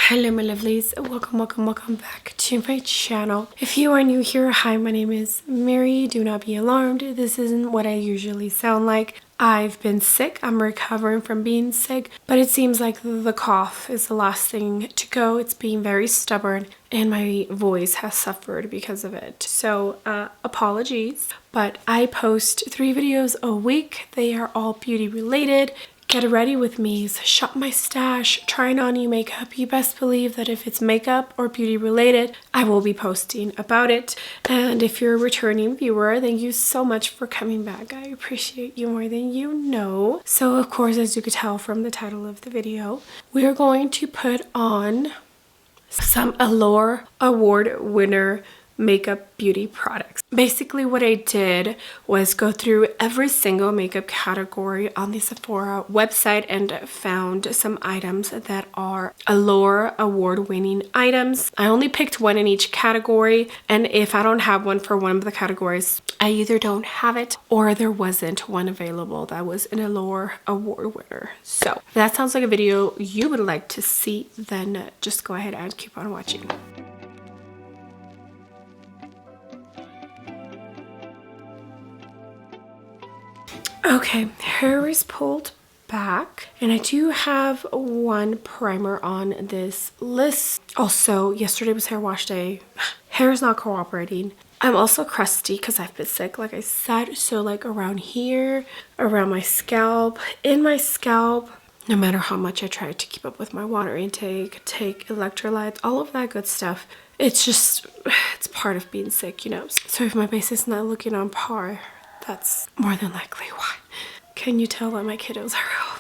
Hello my lovelies, welcome back to my channel. If you are new here, hi, my name is Mary. Do not be alarmed, this isn't what I usually sound like. I've been sick, I'm recovering from being sick, but it seems like the cough is the last thing to go. It's being very stubborn and my voice has suffered because of it. So apologies, but I post 3 videos a week. They are all beauty related. Get ready with me, shop my stash, trying on new makeup. You best believe that if it's makeup or beauty related, I will be posting about it. And if you're a returning viewer, thank you so much for coming back. I appreciate you more than you know. So of course, as you could tell from the title of the video, we are going to put on some Allure Award winner makeup beauty products. Basically what I did was go through every single makeup category on the Sephora website and found some items that are Allure award winning items. I only picked one in each category, and if I don't have one for one of the categories, I either don't have it or there wasn't one available that was an Allure award winner. So if that sounds like a video you would like to see, then just go ahead and keep on watching. Okay, hair is pulled back and I do have one primer on this list. Also, yesterday was hair wash day. Hair is not cooperating. I'm also crusty because I've been sick, like I said. So like around here, around my scalp, in my scalp, no matter how much I try to keep up with my water intake, take electrolytes, all of that good stuff, it's part of being sick, you know. So if my base is not looking on par, that's more than likely why. Can you tell that my kiddos are home?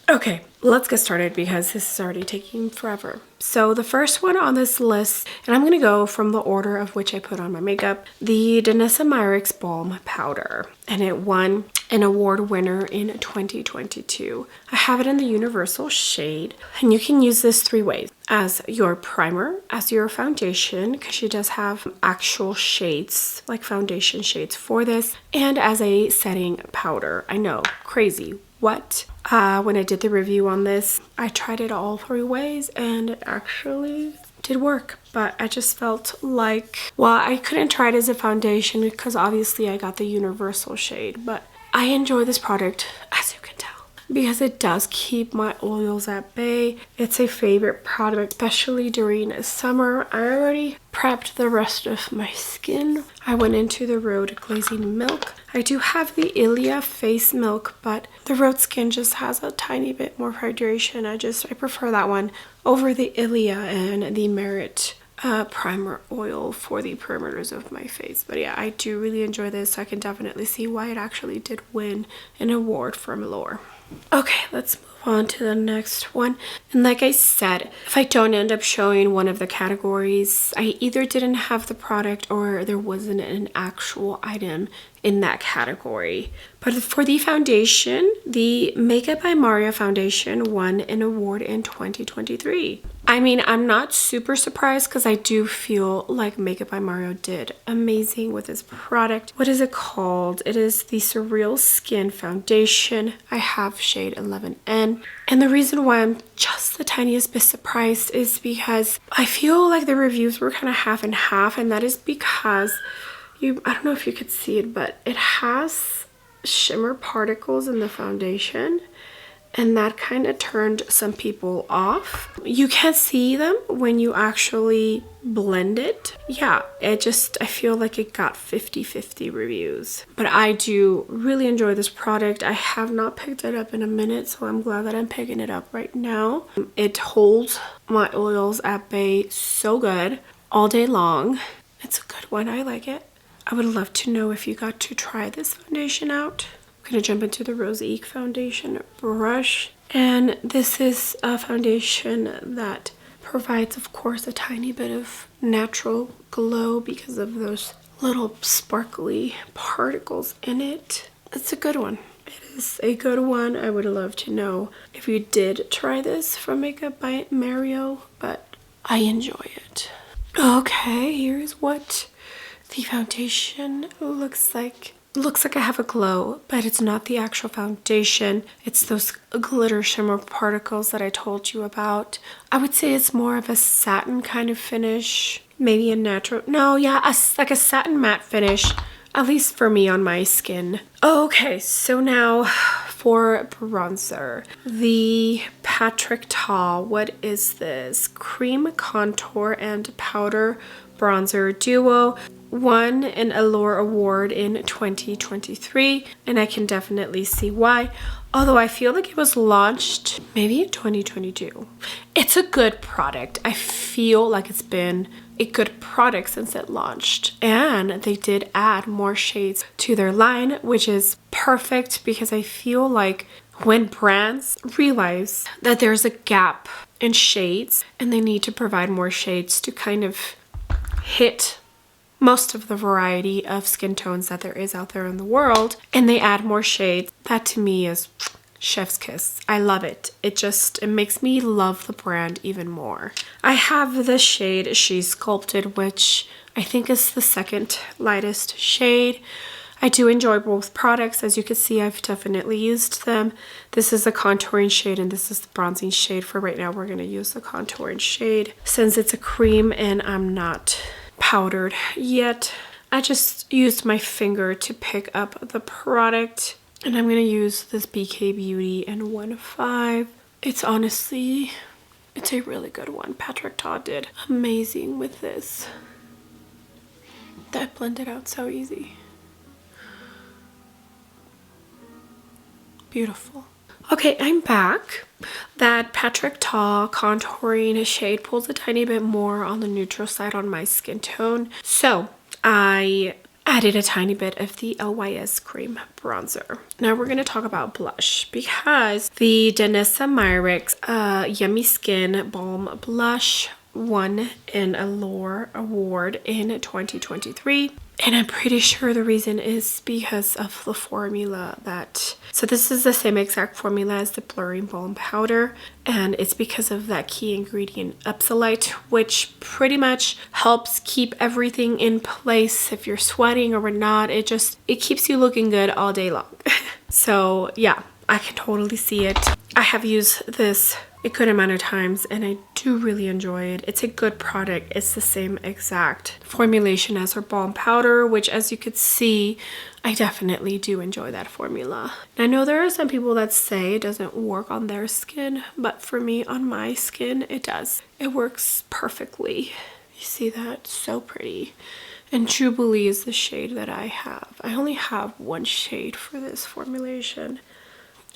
Okay, let's get started because this is already taking forever. So the first one on this list, and I'm gonna go from the order of which I put on my makeup, the Danessa Myricks Balm Powder, and it won an award winner in 2022. I have it in the universal shade, and you can use this 3 ways: as your primer, as your foundation, because she does have actual shades, like foundation shades for this, and as a setting powder. I know, crazy. What? When I did the review on this, I tried it all 3 ways and it actually did work, but I just felt like, well, I couldn't try it as a foundation because obviously I got the universal shade, but I enjoy this product, as you can tell, because it does keep my oils at bay. It's a favorite product, especially during summer. I already prepped the rest of my skin. I went into the Rhode Glazing Milk. I do have the Ilia Face Milk, but the Rhode Skin just has a tiny bit more hydration. I prefer that one over the Ilia and the Merit primer oil for the perimeters of my face. But yeah, I do really enjoy this. I can definitely see why it actually did win an award from Allure. Okay, let's move on to the next one. And like I said, if I don't end up showing one of the categories, I either didn't have the product or there wasn't an actual item in that category. But for the foundation, the Makeup by Mario foundation won an award in 2023. I mean, I'm not super surprised because I do feel like Makeup by Mario did amazing with this product. What is it called? It is the Surreal Skin Foundation. I have shade 11N. And the reason why I'm just the tiniest bit surprised is because I feel like the reviews were kind of half and half, and that is because I don't know if you could see it, but it has shimmer particles in the foundation, and that kind of turned some people off. You can't see them when you actually blend it. Yeah, I feel like it got 50-50 reviews. But I do really enjoy this product. I have not picked it up in a minute, so I'm glad that I'm picking it up right now. It holds my oils at bay so good all day long. It's a good one, I like it. I would love to know if you got to try this foundation out. I'm gonna jump into the Rosaic foundation brush, and this is a foundation that provides, of course, a tiny bit of natural glow because of those little sparkly particles in it. It's a good one. It is a good one. I would love to know if you did try this from Makeup by Mario, but I enjoy it. Okay, here's what the foundation looks like. looks like I have a glow, but it's not the actual foundation. It's those glitter shimmer particles that I told you about. I would say it's more of a satin kind of finish. Maybe a natural, no, yeah, like a satin matte finish, at least for me on my skin. Okay, so now for bronzer. The Patrick Ta, what is this? Cream Contour and Powder Bronzer Duo. Won an Allure Award in 2023, and I can definitely see why. Although I feel like it was launched maybe in 2022. It's a good product. I feel like it's been a good product since it launched, and they did add more shades to their line, which is perfect because I feel like when brands realize that there's a gap in shades and they need to provide more shades to kind of hit most of the variety of skin tones that there is out there in the world, and they add more shades, that to me is chef's kiss. I love it. It makes me love the brand even more. I have the shade She's Sculpted, which I think is the second lightest shade. I do enjoy both products. As you can see, I've definitely used them. This is the contouring shade and this is the bronzing shade. For right now, we're going to use the contouring shade since it's a cream and I'm not powdered yet. I just used my finger to pick up the product, and I'm going to use this BK Beauty in 1.5. It's honestly, it's a really good one. Patrick Ta did amazing with this. That blended out so easy. Beautiful. Okay, I'm back. That Patrick Ta contouring shade pulls a tiny bit more on the neutral side on my skin tone. So I added a tiny bit of the LYS cream bronzer. Now we're going to talk about blush because the Danessa Myricks Yummy Skin Balm Blush won an Allure Award in 2023. And I'm pretty sure the reason is because of the formula so this is the same exact formula as the blurring balm powder, and it's because of that key ingredient Epsilite, which pretty much helps keep everything in place if you're sweating or not. It keeps you looking good all day long. So yeah, I can totally see it. I have used this a good amount of times and I do really enjoy it. It's a good product. It's the same exact formulation as her balm powder, which as you could see, I definitely do enjoy that formula. I know there are some people that say it doesn't work on their skin, but for me, on my skin, it does. It works perfectly. You see that? So pretty. And Jubilee is the shade that I have. I only have one shade for this formulation.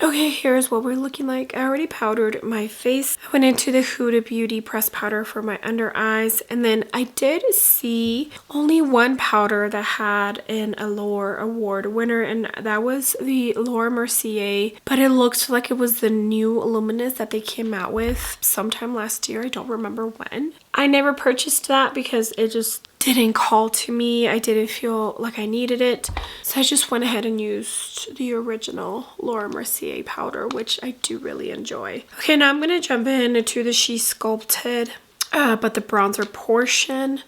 Okay, here's what we're looking like. I already powdered my face. I went into the Huda Beauty pressed powder for my under eyes. And then I did see only one powder that had an Allure Award winner, and that was the Laura Mercier. But it looked like it was the new luminous that they came out with sometime last year. I don't remember when. I never purchased that because it just didn't call to me. I didn't feel like I needed it. So I just went ahead and used the original Laura Mercier powder, which I do really enjoy. Okay, now I'm going to jump into the She's Sculpted, but the bronzer portion,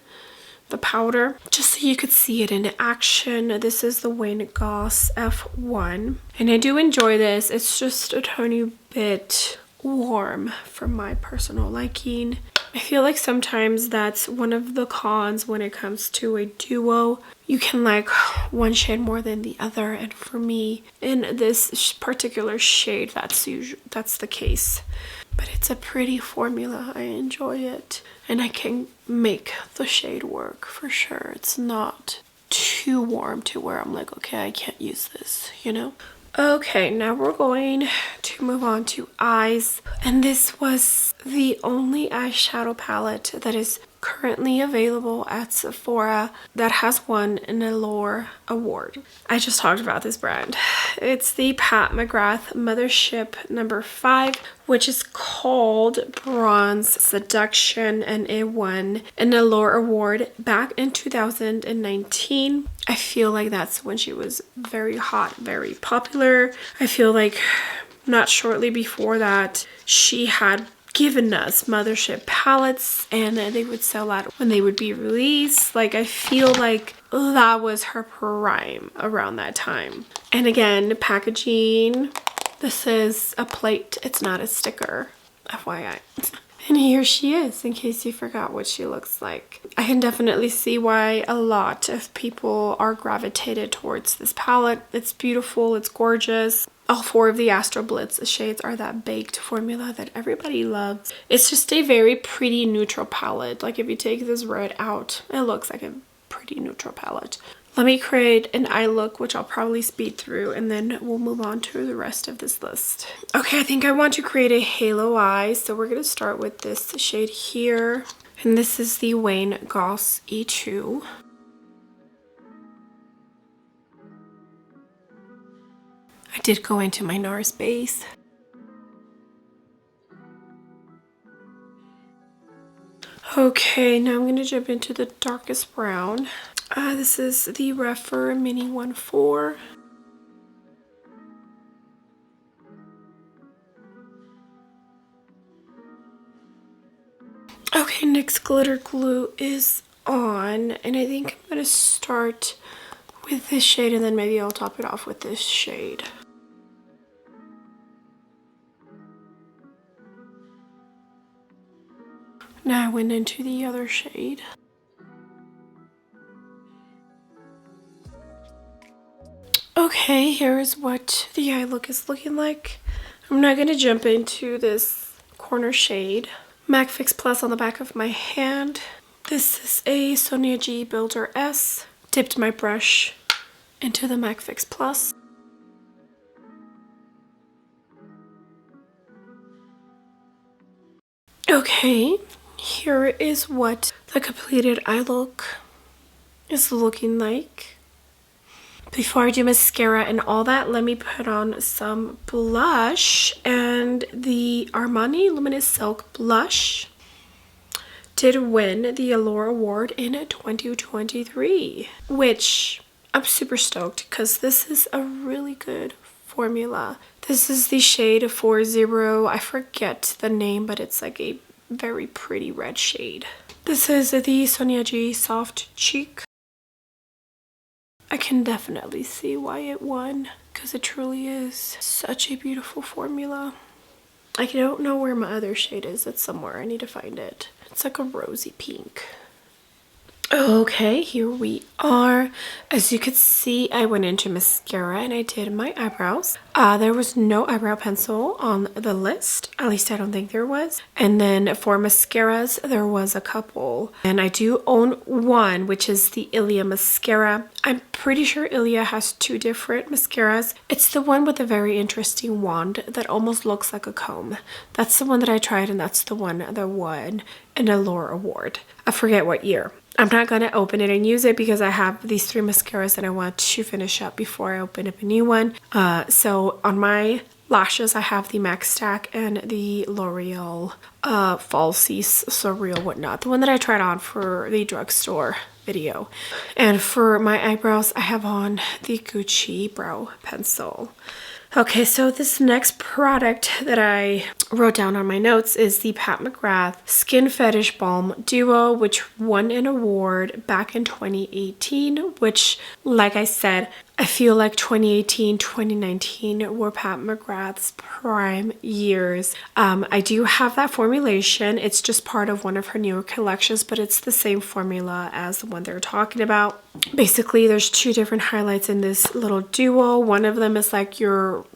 the powder, just so you could see it in action. This is the Wayne Goss F1. And I do enjoy this. It's just a tiny bit warm for my personal liking. I feel like sometimes that's one of the cons when it comes to a duo. You can like one shade more than the other, and for me in this particular shade that's the case. But it's a pretty formula. I enjoy it and I can make the shade work for sure. It's not too warm to where I'm like, okay, I can't use this, you know? Okay, now we're going to move on to eyes, and this was the only eyeshadow palette that is currently available at Sephora that has won an Allure Award. I just talked about this brand. It's the Pat McGrath Mothership number 5, which is called Bronze Seduction, and it won an Allure Award back in 2019. I feel like that's when she was very hot, very popular. I feel like not shortly before that, she had given us mothership palettes, and they would sell out when they would be released. Like, I feel like that was her prime around that time. And again, packaging. This is a plate. It's not a sticker, FYI. And here she is, in case you forgot what she looks like. I can definitely see why a lot of people are gravitated towards this palette. It's beautiful, it's gorgeous. All 4 of the Astro Blitz shades are that baked formula that everybody loves. It's just a very pretty neutral palette. Like, if you take this red out, it looks like a pretty neutral palette. Let me create an eye look, which I'll probably speed through, and then we'll move on to the rest of this list. Okay, I think I want to create a halo eye, so we're going to start with this shade here. And this is the Wayne Goss E2. I did go into my NARS base. Okay, now I'm going to jump into the darkest brown. This is the Refer Mini 1-4. Okay, NYX glitter glue is on, and I think I'm going to start with this shade, and then maybe I'll top it off with this shade. Now I went into the other shade. Okay, here is what the eye look is looking like. I'm not going to jump into this corner shade. MAC Fix Plus on the back of my hand. This is a Sonia G Builder S. Dipped my brush into the MAC Fix Plus. Okay, here is what the completed eye look is looking like. Before I do mascara and all that, let me put on some blush. And the Armani Luminous Silk Blush did win the Allure Award in 2023, which I'm super stoked because this is a really good formula. This is the shade 40. I forget the name, but it's like a very pretty red shade. This is the Sonia G Soft Cheek. I can definitely see why it won, because it truly is such a beautiful formula. I don't know where my other shade is. It's somewhere. I need to find it. It's like a rosy pink. Okay, here we are. As you could see, I went into mascara and I did my eyebrows. There was no eyebrow pencil on the list. At least I don't think there was. And then for mascaras, there was a couple. And I do own one, which is the Ilia mascara. I'm pretty sure Ilia has 2 different mascaras. It's the one with a very interesting wand that almost looks like a comb. That's the one that I tried, and that's the one that won an Allure Award. I forget what year. I'm not going to open it and use it because I have these 3 mascaras that I want to finish up before I open up a new one. So on my lashes, I have the MAC Stack and the L'Oreal Falsies Surreal Whatnot. The one that I tried on for the drugstore video. And for my eyebrows, I have on the Gucci Brow Pencil. Okay, so this next product that I wrote down on my notes is the Pat McGrath Skin Fetish Balm Duo, which won an award back in 2018, which, like I said, I feel like 2018, 2019 were Pat McGrath's prime years. I do have that formulation. It's just part of one of her newer collections, but it's the same formula as the one they're talking about. Basically, there's 2 different highlights in this little duo. One of them is like your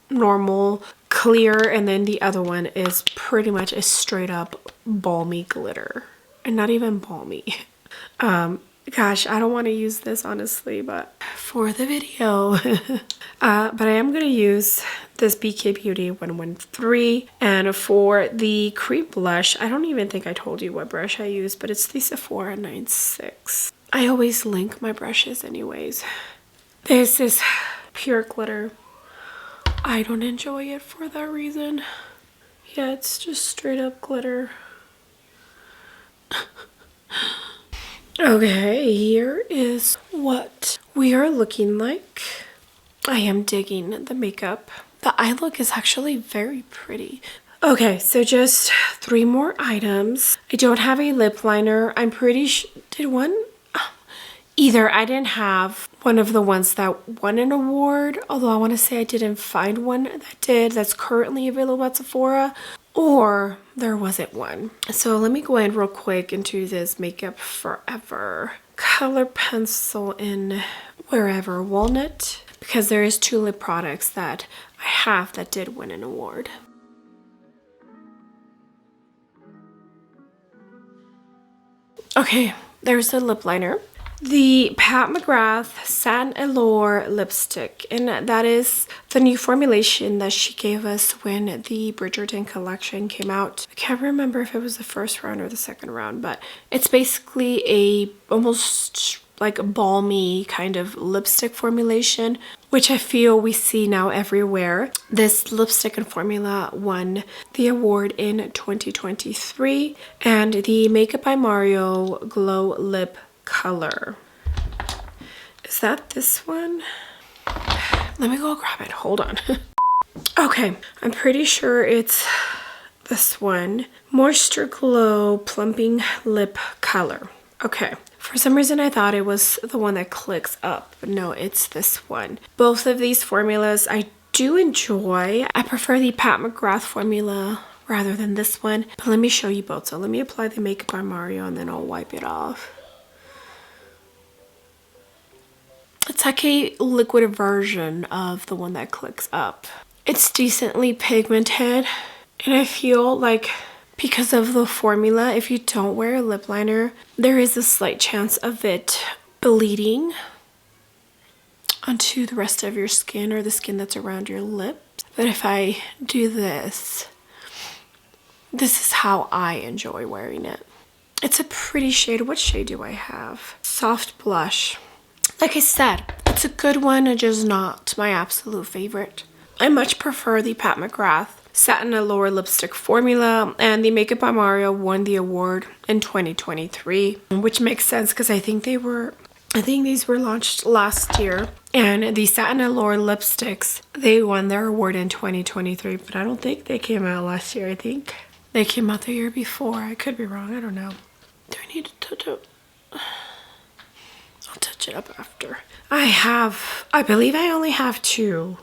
normal clear, and then the other one is pretty much a straight up balmy glitter. And not even balmy. Gosh, I don't want to use this honestly, but for the video. But I am going to use this BK Beauty 113. And for the cream blush, I don't even think I told you what brush I use, but it's the Sephora 96. I always link my brushes anyways. This is pure glitter. I don't enjoy it for that reason. Yeah, it's just straight up glitter. Okay, here is what we are looking like. I am digging the makeup. The eye look is actually very pretty. Okay, so just 3 more items. I don't have a lip liner. I'm pretty sure, did one? Either I didn't have one of the ones that won an award, although I want to say I didn't find one that did, that's currently available at Sephora, or there wasn't one. So let me go in real quick into this Makeup Forever color pencil in Wherever Walnut, because there is 2 lip products that I have that did win an award. Okay, there's the lip liner. The Pat McGrath Satin Allure lipstick, and that is the new formulation that she gave us when the Bridgerton collection came out. I can't remember if it was the first round or the second round, but it's basically a almost like balmy kind of lipstick formulation, which I feel we see now everywhere. This lipstick and formula won the award in 2023, and the Makeup by Mario Glow Lip color. Is that this one? Let me go grab it. Hold on. Okay, I'm pretty sure it's this one. Moisture Glow Plumping Lip color. Okay. For some reason I thought it was the one that clicks up, but no, it's this one. Both of these formulas I do enjoy. I prefer the Pat McGrath formula rather than this one, but let me show you both. So let me apply the Makeup by Mario and then I'll wipe it off. It's like a liquid version of the one that clicks up. It's decently pigmented, and I feel like because of the formula, if you don't wear a lip liner, there is a slight chance of it bleeding onto the rest of your skin or the skin that's around your lips. But if I do this, this is how I enjoy wearing it. It's a pretty shade. What shade do I have? Soft blush. Like I said, it's a good one, it's just not my absolute favorite. I much prefer the Pat McGrath Satin Allure lipstick formula, and the Makeup by Mario won the award in 2023, which makes sense because I think these were launched last year, and the Satin Allure lipsticks, they won their award in 2023, but I don't think they came out last year. I think they came out the year before. I could be wrong. I don't know. Do I need to touch it? I'll touch it up after. I believe I only have 2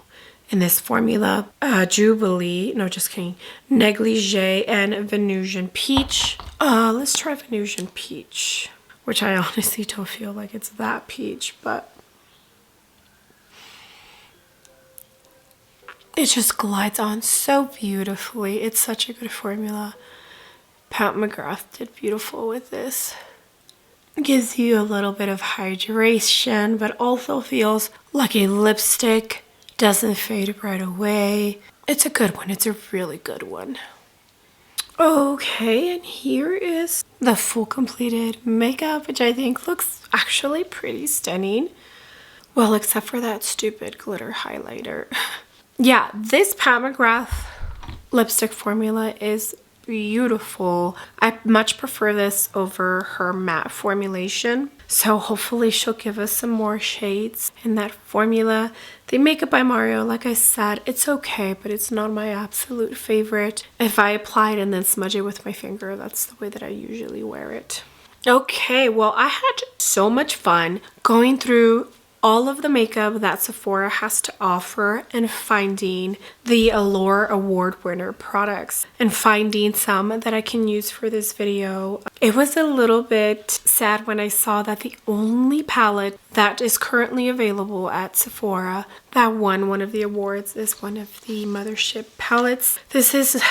in this formula. Jubilee, no, just kidding. Negligee and Venusian Peach. Let's try Venusian Peach, which I honestly don't feel like it's that peach, but it just glides on so beautifully. It's such a good formula. Pat McGrath did beautiful with this. Gives you a little bit of hydration, but also feels like a lipstick. Doesn't fade right away. It's a good one. It's a really good one. Okay, and here is the full completed makeup, which I think looks actually pretty stunning. Well, except for that stupid glitter highlighter. Yeah, this Pat McGrath lipstick formula is beautiful. I much prefer this over her matte formulation, so hopefully she'll give us some more shades in that formula. The Makeup by Mario, like I said, it's okay, but it's not my absolute favorite. If I apply it and then smudge it with my finger, that's the way that I usually wear it. Okay, well, I had so much fun going through all of the makeup that Sephora has to offer and finding the Allure Award winner products and finding some that I can use for this video. It was a little bit sad when I saw that the only palette that is currently available at Sephora that won one of the awards is one of the Mothership palettes. This is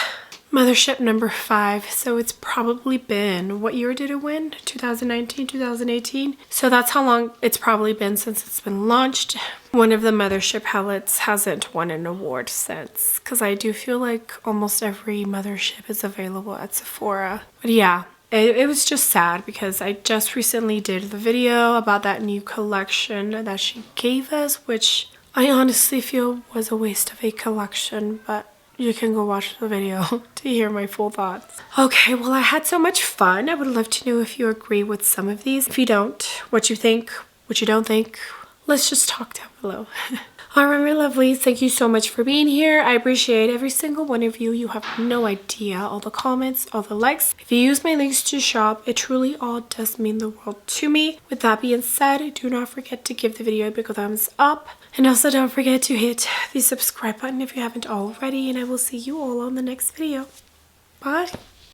Mothership number 5, so it's probably been, what year did it win? 2019, 2018? So that's how long it's probably been since it's been launched. One of the Mothership palettes hasn't won an award since, because I do feel like almost every Mothership is available at Sephora. But yeah, it was just sad because I just recently did the video about that new collection that she gave us, which I honestly feel was a waste of a collection, but you can go watch the video to hear my full thoughts. Okay, well, I had so much fun. I would love to know if you agree with some of these. If you don't, what you think, what you don't think. Let's just talk down below. Alright, my lovelies, thank you so much for being here. I appreciate every single one of you. You have no idea. All the comments, all the likes. If you use my links to shop, it truly all does mean the world to me. With that being said, do not forget to give the video a big thumbs up. And also don't forget to hit the subscribe button if you haven't already. And I will see you all on the next video. Bye.